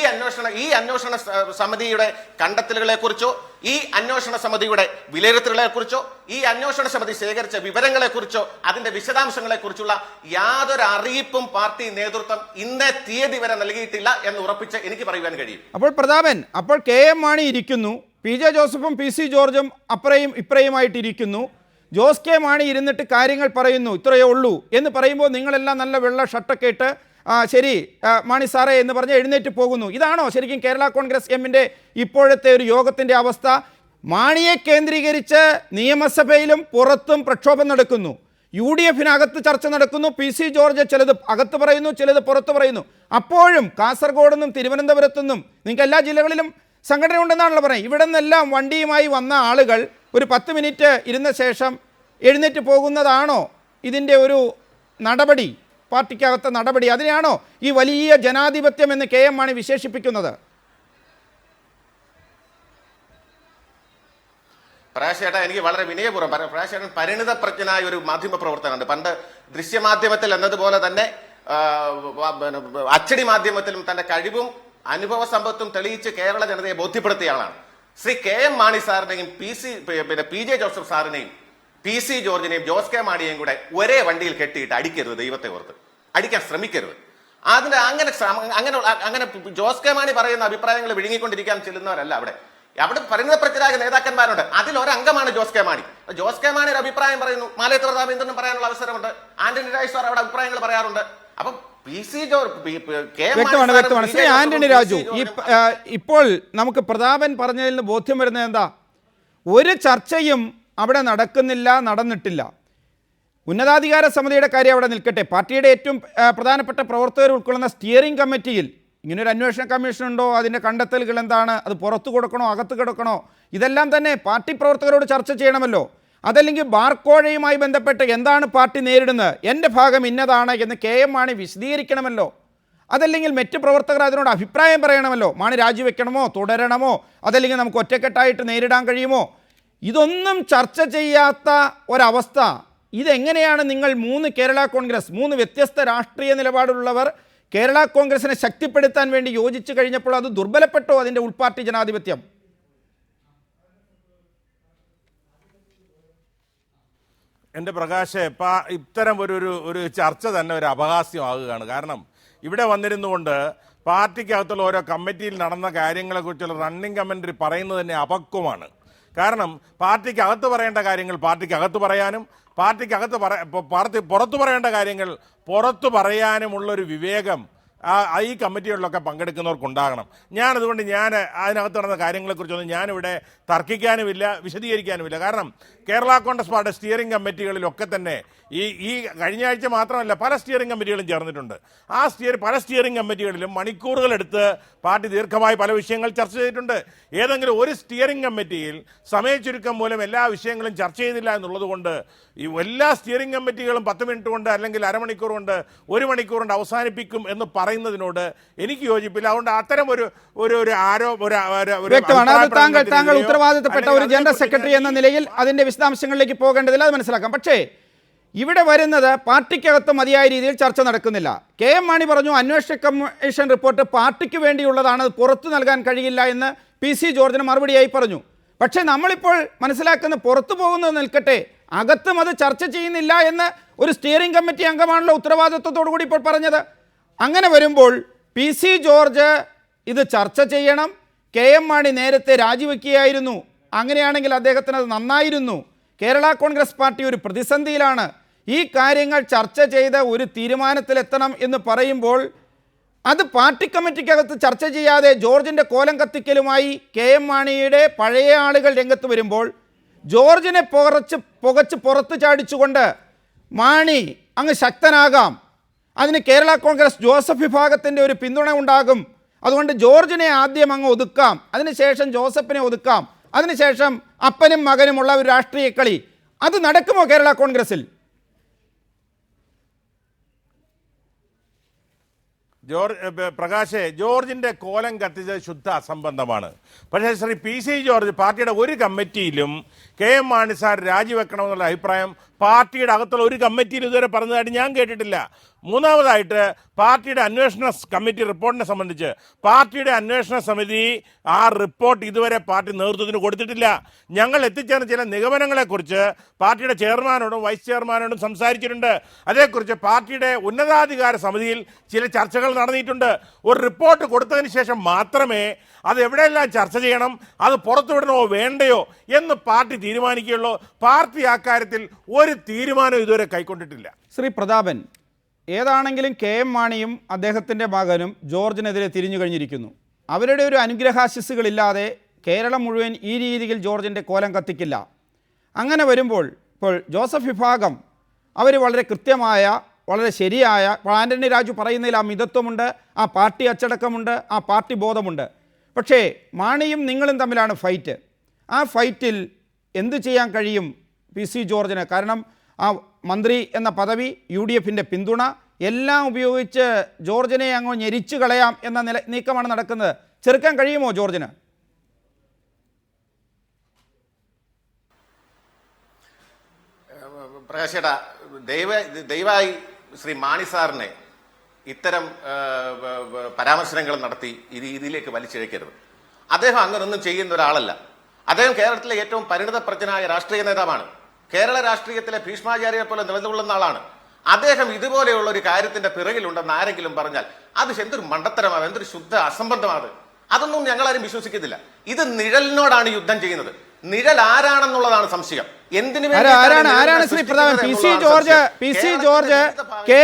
അന്വേഷണ സമിതിയുടെ കണ്ടെത്തലുകളെ കുറിച്ചോ ഈ അന്വേഷണ സമിതിയുടെ വിലയിരുത്തലുകളെ കുറിച്ചോ ഈ അന്വേഷണ സമിതി ശേഖരിച്ച വിവരങ്ങളെ കുറിച്ചോ അതിന്റെ വിശദാംശങ്ങളെ കുറിച്ചുള്ള യാതൊരു അറിയിപ്പും പാർട്ടി നേതൃത്വം ഇന്നേ തീയതി വരെ നൽകിയിട്ടില്ല എന്ന് ഉറപ്പിച്ച് എനിക്ക് പറയുവാൻ കഴിയും. അപ്പോൾ പ്രതാപൻ, അപ്പോൾ KM മാണി ഇരിക്കുന്നു, PJ ജോസഫും PC ജോർജും അപ്പുറയും ഇപ്പുറയുമായിട്ടിരിക്കുന്നു, ജോസ് കെ മാണി ഇരുന്നിട്ട് കാര്യങ്ങൾ പറയുന്നു, ഇത്രയേ ഉള്ളൂ എന്ന് പറയുമ്പോൾ നിങ്ങളെല്ലാം നല്ല വെള്ള ഷർട്ടൊക്കെ ഇട്ട് ശരി മാണി സാറേ എന്ന് പറഞ്ഞ് എഴുന്നേറ്റ് പോകുന്നു. ഇതാണോ ശരിക്കും കേരള കോൺഗ്രസ് എമ്മിൻ്റെ ഇപ്പോഴത്തെ ഒരു യോഗത്തിൻ്റെ അവസ്ഥ? മാണിയെ കേന്ദ്രീകരിച്ച് നിയമസഭയിലും പുറത്തും പ്രക്ഷോഭം നടക്കുന്നു. UDF-നകത്ത് ചർച്ച നടക്കുന്നു. PC ജോർജ് ചിലത് അകത്ത് പറയുന്നു, ചിലത് പുറത്ത് പറയുന്നു. അപ്പോഴും കാസർഗോഡ് നിന്നും തിരുവനന്തപുരത്തു നിന്നും നിങ്ങൾക്ക് എല്ലാ ജില്ലകളിലും സംഘടന ഉണ്ടെന്നാണല്ലോ പറയുന്നത്. ഇവിടെ നിന്നെല്ലാം വണ്ടിയുമായി വന്ന ആളുകൾ ഒരു 10 മിനിറ്റ് ഇരുന്ന ശേഷം എഴുന്നേറ്റ് പോകുന്നതാണോ ഇതിൻ്റെ ഒരു നടപടി, പാർട്ടിക്കകത്തെ നടപടി? അതിനെയാണോ ഈ വലിയ ജനാധിപത്യം എന്ന് KM മാണി വിശേഷിപ്പിക്കുന്നത്? പ്രകാശേട്ടാ, എനിക്ക് വളരെ വിനയപൂർവ്വം പറയാം. പ്രകാശേട്ടൻ പരിണിതപ്രജ്ഞനായ ഒരു മാധ്യമ പ്രവർത്തനമുണ്ട്. പണ്ട് ദൃശ്യമാധ്യമത്തിൽ എന്നതുപോലെ തന്നെ അച്ചടി മാധ്യമത്തിലും തന്റെ കഴിവും അനുഭവ സമ്പത്തും തെളിയിച്ച് കേരള ജനതയെ ബോധ്യപ്പെടുത്തിയ ആളാണ്. ശ്രീ KM മാണി സാറിനെയും PJ ജോസഫ് സാറിനെയും PC ജോർജിനെയും ജോസ് കെ മാണിയെയും കൂടെ ഒരേ വണ്ടിയിൽ കെട്ടിയിട്ട് അടിക്കരുത്, ദൈവത്തെ ഓർത്ത് അടിക്കാൻ ശ്രമിക്കരുത്. അതിന് അങ്ങനെ ജോസ് കെ മാണി പറയുന്ന അഭിപ്രായങ്ങൾ വിഴുങ്ങിക്കൊണ്ടിരിക്കാൻ ചെല്ലുന്നവരല്ല അവിടെ പരിണിതപ്രജ്ഞരായ നേതാക്കന്മാരുണ്ട്. അതിലൊരംഗമാണ് ജോസ് കെ മാണി. ജോസ് കെ മാണി ഒരു അഭിപ്രായം പറയുന്നു, മാലയത്ത് പ്രതാപേന്ദ്രനും പറയാനുള്ള അവസരമുണ്ട്, ആന്റണി രാജു സാർ അവിടെ അഭിപ്രായങ്ങൾ പറയാറുണ്ട്. അപ്പം വ്യക്തമാണ്. ശ്രീ ആന്റണി രാജു, ഇപ്പോൾ നമുക്ക് പ്രതാപൻ പറഞ്ഞതിൽ നിന്ന് ബോധ്യം വരുന്നത് എന്താ? ഒരു ചർച്ചയും അവിടെ നടന്നിട്ടില്ല. ഉന്നതാധികാര സമിതിയുടെ കാര്യം അവിടെ നിൽക്കട്ടെ, പാർട്ടിയുടെ ഏറ്റവും പ്രധാനപ്പെട്ട പ്രവർത്തകർ ഉൾക്കൊള്ളുന്ന സ്റ്റിയറിംഗ് കമ്മിറ്റിയിൽ ഇങ്ങനൊരു അന്വേഷണ കമ്മീഷൻ ഉണ്ടോ, അതിൻ്റെ കണ്ടെത്തലുകൾ എന്താണ്, അത് പുറത്തു കൊടുക്കണോ അകത്ത് കിടക്കണോ, ഇതെല്ലാം തന്നെ പാർട്ടി പ്രവർത്തകരോട് ചർച്ച ചെയ്യണമല്ലോ. അതല്ലെങ്കിൽ ബാർക്കോഴയുമായി ബന്ധപ്പെട്ട് എന്താണ് പാർട്ടി നേരിടുന്നത്, എൻ്റെ ഭാഗം ഇന്നതാണ് എന്ന് KM മാണി വിശദീകരിക്കണമല്ലോ. അതല്ലെങ്കിൽ മറ്റ് പ്രവർത്തകർ അതിനോട് അഭിപ്രായം പറയണമല്ലോ. മാണി രാജിവെക്കണമോ തുടരണമോ, അതല്ലെങ്കിൽ നമുക്ക് ഒറ്റക്കെട്ടായിട്ട് നേരിടാൻ കഴിയുമോ? ഇതൊന്നും ചർച്ച ചെയ്യാത്ത ഒരവസ്ഥ. ഇതെങ്ങനെയാണ് നിങ്ങൾ കേരള കോൺഗ്രസ് 3 വ്യത്യസ്ത രാഷ്ട്രീയ നിലപാടുള്ളവർ കേരള കോൺഗ്രസിനെ ശക്തിപ്പെടുത്താൻ വേണ്ടി യോജിച്ചു കഴിഞ്ഞപ്പോൾ അത് ദുർബലപ്പെട്ടോ അതിൻ്റെ ഉൾപാർട്ടി ജനാധിപത്യം? എൻ്റെ പ്രകാശ്, ഇത്തരം ഒരു ചർച്ച തന്നെ ഒരു അപഹാസ്യമാകുകയാണ്. കാരണം ഇവിടെ വന്നിരുന്നുകൊണ്ട് പാർട്ടിക്കകത്തുള്ള ഓരോ കമ്മിറ്റിയിൽ നടന്ന കാര്യങ്ങളെക്കുറിച്ചുള്ള റണ്ണിങ് കമൻ്ററി പറയുന്നത് തന്നെ അപക്വമാണ്. കാരണം പാർട്ടിക്കകത്ത് പറയേണ്ട കാര്യങ്ങൾ പാർട്ടിക്കകത്ത് പറയാനും പുറത്തു പറയേണ്ട കാര്യങ്ങൾ പുറത്തു പറയാനുമുള്ളൊരു വിവേകം ഈ കമ്മിറ്റികളിലൊക്കെ പങ്കെടുക്കുന്നവർക്കുണ്ടാകണം. അതുകൊണ്ട് അതിനകത്ത് നടന്ന കാര്യങ്ങളെക്കുറിച്ചൊന്നും ഞാനിവിടെ തർക്കിക്കാനുമില്ല, വിശദീകരിക്കാനുമില്ല. കാരണം കേരള കോൺഗ്രസ് പാർട്ടി സ്റ്റിയറിംഗ് കമ്മിറ്റികളിലൊക്കെ തന്നെ ഈ കഴിഞ്ഞ ആഴ്ച മാത്രമല്ല പല സ്റ്റിയറിംഗ് കമ്മിറ്റികളും ചേർന്നിട്ടുണ്ട്. പല സ്റ്റിയറിംഗ് കമ്മിറ്റികളിലും മണിക്കൂറുകളെടുത്ത് പാർട്ടി ദീർഘമായി പല വിഷയങ്ങൾ ചർച്ച ചെയ്തിട്ടുണ്ട്. ഏതെങ്കിലും ഒരു സ്റ്റിയറിംഗ് കമ്മിറ്റിയിൽ സമയച്ചുരുക്കം മൂലം എല്ലാ വിഷയങ്ങളും ചർച്ച ചെയ്തില്ല എന്നുള്ളത് കൊണ്ട് ഈ എല്ലാ സ്റ്റിയറിംഗ് കമ്മിറ്റികളും 10 മിനിറ്റ് കൊണ്ട് അല്ലെങ്കിൽ അരമണിക്കൂർ കൊണ്ട് 1 മണിക്കൂർ കൊണ്ട് അവസാനിപ്പിക്കും എന്ന് പറയുന്നതിനോട് എനിക്ക് യോജിപ്പില്ല. അതുകൊണ്ട് അത്തരം താങ്കൾ ഉത്തരവാദിത്തപ്പെട്ട ഒരു ജനറൽ സെക്രട്ടറി എന്ന നിലയിൽ അതിന്റെ വിശദാംശങ്ങളിലേക്ക് പോകേണ്ടതില്ല, അത് മനസ്സിലാക്കാം. പക്ഷേ ഇവിടെ വരുന്നത് പാർട്ടിക്കകത്ത് മതിയായ രീതിയിൽ ചർച്ച നടക്കുന്നില്ല. KM മാണി പറഞ്ഞു അന്വേഷണ കമ്മീഷൻ റിപ്പോർട്ട് പാർട്ടിക്ക് വേണ്ടിയുള്ളതാണ്, അത് പുറത്തു നൽകാൻ കഴിയില്ല എന്ന് PC ജോർജിന് മറുപടിയായി പറഞ്ഞു. പക്ഷേ നമ്മളിപ്പോൾ മനസ്സിലാക്കുന്ന പുറത്തു പോകുന്നത് നിൽക്കട്ടെ, അകത്തും അത് ചർച്ച ചെയ്യുന്നില്ല എന്ന് ഒരു സ്റ്റിയറിംഗ് കമ്മിറ്റി അംഗമാണല്ലോ ഉത്തരവാദിത്വത്തോടു കൂടി ഇപ്പോൾ പറഞ്ഞത്. അങ്ങനെ വരുമ്പോൾ PC ജോർജ് ഇത് ചർച്ച ചെയ്യണം. KM മാണി നേരത്തെ രാജിവെക്കുകയായിരുന്നു. അങ്ങനെയാണെങ്കിൽ അദ്ദേഹത്തിന് അത് നന്നായിരുന്നു. കേരള കോൺഗ്രസ് പാർട്ടി ഒരു പ്രതിസന്ധിയിലാണ്. ഈ കാര്യങ്ങൾ ചർച്ച ചെയ്ത് ഒരു തീരുമാനത്തിലെത്തണം എന്ന് പറയുമ്പോൾ അത് പാർട്ടി കമ്മിറ്റിക്കകത്ത് ചർച്ച ചെയ്യാതെ ജോർജിൻ്റെ കോലം കത്തിക്കലുമായി KM മാണിയുടെ പഴയ ആളുകൾ രംഗത്ത് വരുമ്പോൾ ജോർജിനെ പുകച്ച് പുറത്ത് ചാടിച്ചുകൊണ്ട് മാണി അങ്ങ് ശക്തനാകാം, അതിന് കേരള കോൺഗ്രസ് ജോസഫ് വിഭാഗത്തിൻ്റെ ഒരു പിന്തുണ ഉണ്ടാകും, അതുകൊണ്ട് ജോർജിനെ ആദ്യം അങ്ങ് ഒതുക്കാം, അതിനുശേഷം ജോസഫിനെ ഒതുക്കാം, അതിനുശേഷം അപ്പനും മകനുമുള്ള ഒരു രാഷ്ട്രീയ കളി, അത് നടക്കുമോ കേരള കോൺഗ്രസിൽ? പ്രകാശേ, ജോർജിൻ്റെ കോലം കത്തിച്ചത് ശുദ്ധ അസംബന്ധമാണ്. പക്ഷേ ശ്രീ PC ജോർജ് പാർട്ടിയുടെ ഒരു കമ്മിറ്റിയിലും KM മാണി സാർ രാജിവെക്കണമെന്നുള്ള അഭിപ്രായം പാർട്ടിയുടെ അകത്തുള്ള ഒരു കമ്മിറ്റിയിൽ ഇതുവരെ പറഞ്ഞതായിട്ട് ഞാൻ കേട്ടിട്ടില്ല. മൂന്നാമതായിട്ട് പാർട്ടിയുടെ അന്വേഷണ കമ്മിറ്റി റിപ്പോർട്ടിനെ സംബന്ധിച്ച് പാർട്ടിയുടെ അന്വേഷണ സമിതി ആ റിപ്പോർട്ട് ഇതുവരെ പാർട്ടി നേതൃത്വത്തിന് കൊടുത്തിട്ടില്ല. ഞങ്ങൾ എത്തിച്ചേർന്ന ചില നിഗമനങ്ങളെക്കുറിച്ച് പാർട്ടിയുടെ ചെയർമാനോടും വൈസ് ചെയർമാനോടും സംസാരിച്ചിട്ടുണ്ട്. അതേക്കുറിച്ച് പാർട്ടിയുടെ ഉന്നതാധികാര സമിതിയിൽ ചില ചർച്ചകൾ നടന്നിട്ടുണ്ട്. ഒരു റിപ്പോർട്ട് കൊടുത്തതിന് ശേഷം മാത്രമേ അത് എവിടെയെല്ലാം ചർച്ച ചെയ്യണം, അത് പുറത്തുവിടണോ വേണ്ടയോ എന്ന് പാർട്ടി തീരുമാനിക്കുകയുള്ളൂ. പാർട്ടി ആ കാര്യത്തിൽ ഒരു തീരുമാനം ഇതുവരെ കൈക്കൊണ്ടിട്ടില്ല. ശ്രീ പ്രതാപൻ, ഏതാണെങ്കിലും KM മാണിയും അദ്ദേഹത്തിൻ്റെ മകനും ജോർജിനെതിരെ തിരിഞ്ഞു കഴിഞ്ഞിരിക്കുന്നു. അവരുടെ ഒരു അനുഗ്രഹാശിസ്സുകളില്ലാതെ കേരളം മുഴുവൻ ഈ രീതിയിൽ ജോർജിൻ്റെ കോലം കത്തിക്കില്ല. അങ്ങനെ വരുമ്പോൾ ഇപ്പോൾ ജോസഫ് വിഭാഗം അവർ വളരെ കൃത്യമായ, വളരെ ശരിയായ, ആന്റണി രാജു പറയുന്നതിൽ ആ മിതത്വമുണ്ട്, ആ പാർട്ടി അച്ചടക്കമുണ്ട്, ആ പാർട്ടി ബോധമുണ്ട്. പക്ഷേ മാണിയും നിങ്ങളും തമ്മിലാണ് ഫൈറ്റ്. ആ ഫൈറ്റിൽ എന്തു ചെയ്യാൻ കഴിയും PC ജോർജിന്? കാരണം ആ മന്ത്രി എന്ന പദവി, UDFൻ്റെ പിന്തുണ എല്ലാം ഉപയോഗിച്ച് ജോർജിനെ അങ്ങ് ഞെരിച്ചു കളയാം എന്ന നീക്കമാണ് നടക്കുന്നത്. ചെറുക്കാൻ കഴിയുമോ ജോർജിന്? പ്രകാശേട്ടാ, ദയവായി ശ്രീ മാണി സാറിനെ ഇത്തരം പരാമർശനങ്ങൾ നടത്തി ഇതിലേക്ക് വലിച്ചിഴക്കരുത്. അദ്ദേഹം അങ്ങനൊന്നും ചെയ്യുന്ന ഒരാളല്ല. അദ്ദേഹം കേരളത്തിലെ ഏറ്റവും പരിണിതപ്രജ്ഞനായ രാഷ്ട്രീയ നേതാവാണ്. കേരള രാഷ്ട്രീയത്തിലെ ഭീഷ്മാചാര്യരെ പോലെ നിലകൊള്ളുന്ന ആളാണ്. അദ്ദേഹം ഇതുപോലെയുള്ള ഒരു കാര്യത്തിന്റെ പിറകിലുണ്ടെന്ന് ആരെങ്കിലും പറഞ്ഞാൽ അത് എന്തൊരു മണ്ടത്തരമാണ്, എന്തൊരു ശുദ്ധ അസംബന്ധമാണ്. അതൊന്നും ഞങ്ങളാരും വിശ്വസിക്കുന്നില്ല. ഇത് നിഴലിനോടാണ് യുദ്ധം ചെയ്യുന്നത്. നിഴൽ ആരാണെന്നുള്ളതാണ് സംശയം. എന്തിനു ആരാണ് Shri Prathapan? PC George K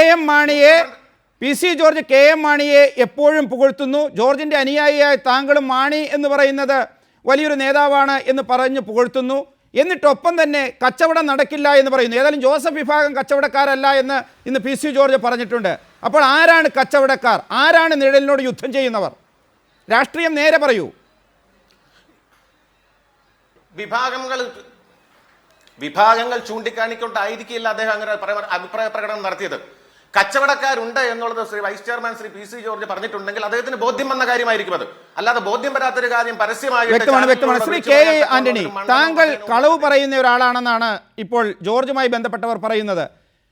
M മാണിയെ എപ്പോഴും പുകഴ്ത്തുന്നു. ജോർജിന്റെ അനുയായിയായ താങ്കളും മാണി എന്ന് പറയുന്നത് വലിയൊരു നേതാവാണ് എന്ന് പറഞ്ഞ് പുകഴ്ത്തുന്നു. എന്നിട്ടൊപ്പം തന്നെ കച്ചവടം നടക്കില്ല എന്ന് പറയുന്നു. ഏതായാലും ജോസഫ് വിഭാഗം കച്ചവടക്കാരല്ല എന്ന് ഇന്ന് PC ജോർജ് പറഞ്ഞിട്ടുണ്ട്. അപ്പോൾ ആരാണ് കച്ചവടക്കാർ? ആരാണ് നിഴലിനോട് യുദ്ധം ചെയ്യുന്നവർ? രാഷ്ട്രീയം നേരെ പറയൂ. വിഭാഗങ്ങൾ ചൂണ്ടിക്കാണിക്കൊണ്ടായിരിക്കില്ല അദ്ദേഹം അങ്ങനെ അഭിപ്രായ പ്രകടനം നടത്തിയത്. കച്ചവടക്കാരുണ്ട് എന്നുള്ളത് Shri vice chairman Shri PC George പറഞ്ഞിട്ടുണ്ടെങ്കിൽ അദ്ദേഹത്തിന് ബോധ്യം വന്ന കാര്യമായിരിക്കും അത്. അല്ലാതെ ബോധ്യം വരാത്തൊരു കാര്യം പരസ്യമായി വ്യക്തമാണ്. ശ്രീ കെ ആന്റണി, താങ്കൾ കളവ് പറയുന്ന ഒരാളാണെന്നാണ് ഇപ്പോൾ ജോർജുമായി ബന്ധപ്പെട്ടവർ പറയുന്നത്.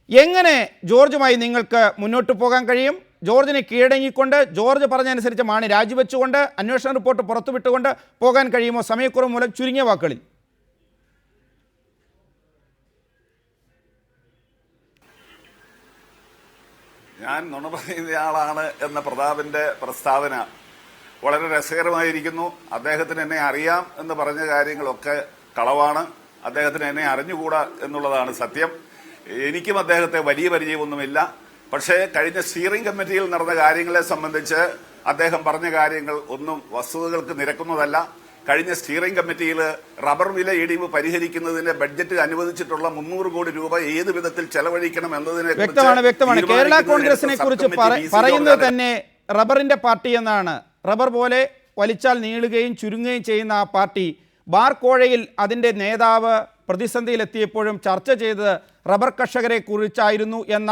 എങ്ങനെ ജോർജുമായി നിങ്ങൾക്ക് മുന്നോട്ട് പോകാൻ കഴിയും? ജോർജിനെ കീഴടങ്ങിക്കൊണ്ട്, ജോർജ് പറഞ്ഞതനുസരിച്ച് മാണി രാജിവെച്ചുകൊണ്ട്, അന്വേഷണ റിപ്പോർട്ട് പുറത്തുവിട്ടുകൊണ്ട് പോകാൻ കഴിയുമോ? സമയക്കുറവ് മൂലം ചുരുങ്ങിയ വാക്കുകളിൽ. ഞാൻ നുണ പറയുന്നയാളാണ് എന്ന പ്രതാപന്റെ പ്രസ്താവന വളരെ രസകരമായിരിക്കുന്നു. അദ്ദേഹത്തിന് എന്നെ അറിയാം എന്ന് പറഞ്ഞ കാര്യങ്ങളൊക്കെ കളവാണ്. അദ്ദേഹത്തിന് എന്നെ അറിഞ്ഞുകൂടാ എന്നുള്ളതാണ് സത്യം. എനിക്കും അദ്ദേഹത്തെ വലിയ പരിചയമൊന്നുമില്ല. പക്ഷേ കഴിഞ്ഞ സ്റ്റിയറിംഗ് കമ്മിറ്റിയിൽ നടന്ന കാര്യങ്ങളെ സംബന്ധിച്ച് അദ്ദേഹം പറഞ്ഞ കാര്യങ്ങൾ ഒന്നും വസ്തുതകൾക്ക് നിരക്കുന്നതല്ല. കഴിഞ്ഞ സ്റ്റിയറിംഗ് കമ്മിറ്റിയിൽ റബ്ബർ വില ഇടിവ് പരിഹരിക്കുന്നതിന് ബഡ്ജറ്റ് അനുവദിച്ചിട്ടുള്ള 300 കോടി രൂപ ഏത് വിധത്തിൽ ചെലവഴിക്കണം എന്നതിനെ വ്യക്തമാണ്. കേരള കോൺഗ്രസിനെ കുറിച്ച് പറയുന്നത് തന്നെ റബ്ബറിന്റെ പാർട്ടി എന്നാണ്. റബ്ബർ പോലെ വലിച്ചാൽ നീളുകയും ചുരുങ്ങുകയും ചെയ്യുന്ന ആ പാർട്ടി ബാർ കോഴയിൽ അതിൻ്റെ നേതാവ് പ്രതിസന്ധിയിലെത്തിയപ്പോഴും ചർച്ച ചെയ്തത് റബ്ബർ കർഷകരെ കുറിച്ചായിരുന്നു എന്ന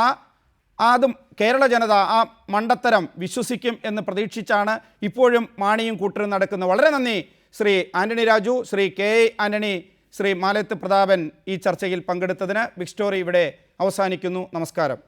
അതും കേരള ജനത ആ മണ്ടത്തരം വിശ്വസിക്കും എന്ന് പ്രതീക്ഷിച്ചാണ് ഇപ്പോഴും മാണിയും കൂട്ടരും നടക്കുന്നത്. വളരെ നന്ദി ശ്രീ ആന്റണി രാജു, ശ്രീ കെ ആന്റണി, ശ്രീ മാലത്ത് പ്രതാപൻ ഈ ചർച്ചയിൽ പങ്കെടുത്തതിന്. ബിഗ് സ്റ്റോറി ഇവിടെ അവസാനിക്കുന്നു. നമസ്കാരം.